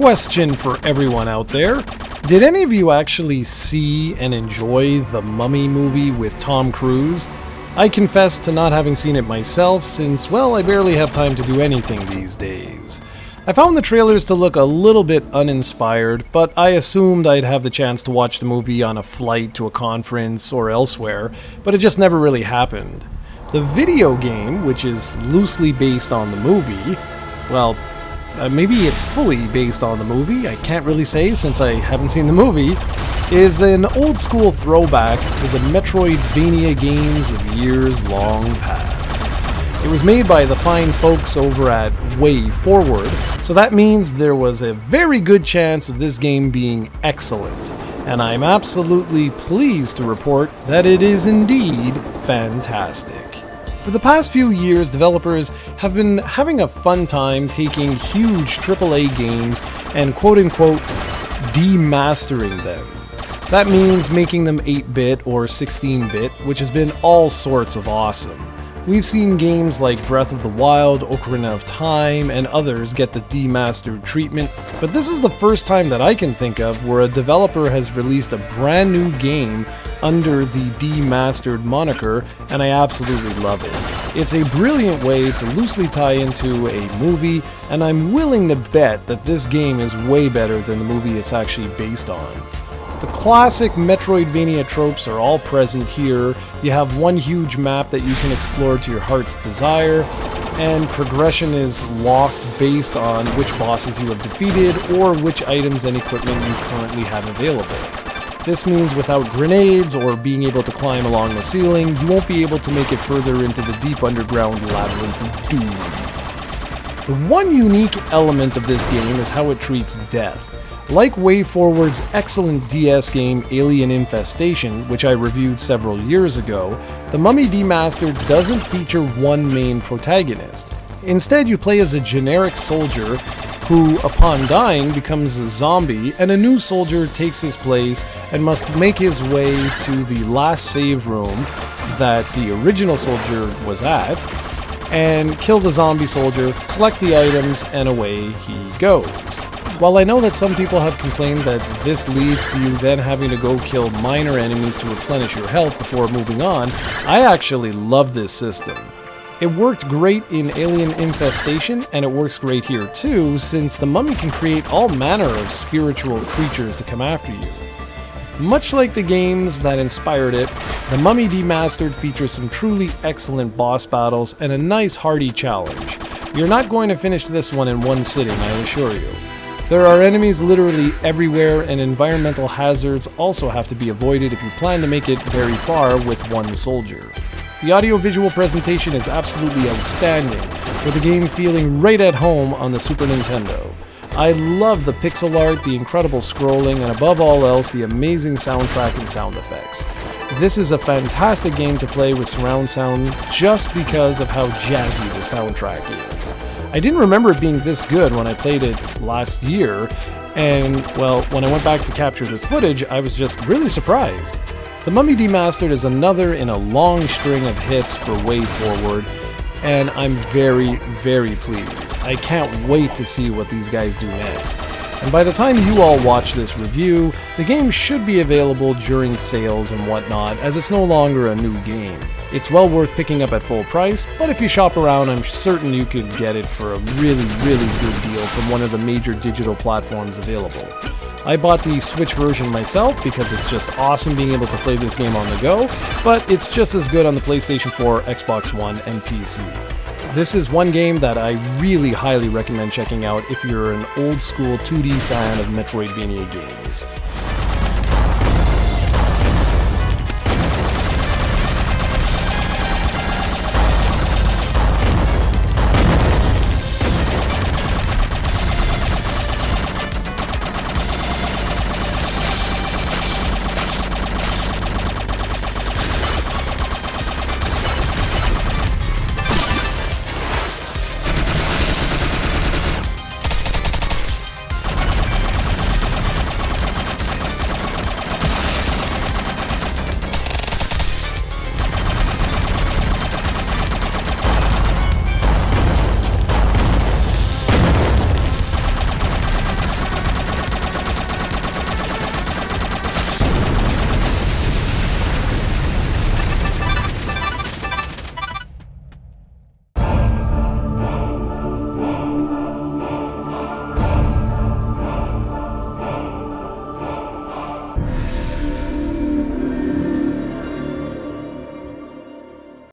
Question for everyone out there. Did any of you actually see and enjoy the Mummy movie with Tom Cruise? I confess to not having seen it myself since, well, I barely have time to do anything these days. I found the trailers to look a little bit uninspired, but I assumed I'd have the chance to watch the movie on a flight to a conference or elsewhere, but it just never really happened. The video game, which is loosely based on the movie, well, maybe it's fully based on the movie, I can't really say since I haven't seen the movie, is an old school throwback to the Metroidvania games of years long past. It was made by the fine folks over at Way Forward, so that means there was a very good chance of this game being excellent, and I'm absolutely pleased to report that it is indeed fantastic. For the past few years, developers have been having a fun time taking huge AAA games and quote-unquote demastering them. That means making them 8-bit or 16-bit, which has been all sorts of awesome. We've seen games like Breath of the Wild, Ocarina of Time, and others get the demastered treatment, but this is the first time that I can think of where a developer has released a brand new game under the demastered moniker, and I absolutely love it. It's a brilliant way to loosely tie into a movie, and I'm willing to bet that this game is way better than the movie it's actually based on. The classic Metroidvania tropes are all present here. You have one huge map that you can explore to your heart's desire, and progression is locked based on which bosses you have defeated or which items and equipment you currently have available. This means without grenades or being able to climb along the ceiling, you won't be able to make it further into the deep underground labyrinth of doom. The one unique element of this game is how it treats death. Like WayForward's excellent DS game Alien Infestation, which I reviewed several years ago, the Mummy Demastered doesn't feature one main protagonist. Instead, you play as a generic soldier who, upon dying, becomes a zombie, and a new soldier takes his place and must make his way to the last save room that the original soldier was at, and kill the zombie soldier, collect the items, and away he goes. While I know that some people have complained that this leads to you then having to go kill minor enemies to replenish your health before moving on, I actually love this system. It worked great in Alien Infestation, and it works great here too, since the mummy can create all manner of spiritual creatures to come after you. Much like the games that inspired it, the Mummy Demastered features some truly excellent boss battles and a nice hearty challenge. You're not going to finish this one in one sitting, I assure you. There are enemies literally everywhere, and environmental hazards also have to be avoided if you plan to make it very far with one soldier. The audio-visual presentation is absolutely outstanding, with the game feeling right at home on the Super Nintendo. I love the pixel art, the incredible scrolling, and above all else, the amazing soundtrack and sound effects. This is a fantastic game to play with surround sound just because of how jazzy the soundtrack is. I didn't remember it being this good when I played it last year, and, well, when I went back to capture this footage, I was just really surprised. The Mummy Demastered is another in a long string of hits for WayForward, and I'm very, very pleased. I can't wait to see what these guys do next. And by the time you all watch this review, the game should be available during sales and whatnot, as it's no longer a new game. It's well worth picking up at full price, but if you shop around, I'm certain you could get it for a really, really good deal from one of the major digital platforms available. I bought the Switch version myself because it's just awesome being able to play this game on the go, but it's just as good on the PlayStation 4, Xbox One, and PC. This is one game that I really highly recommend checking out if you're an old school 2D fan of Metroidvania games.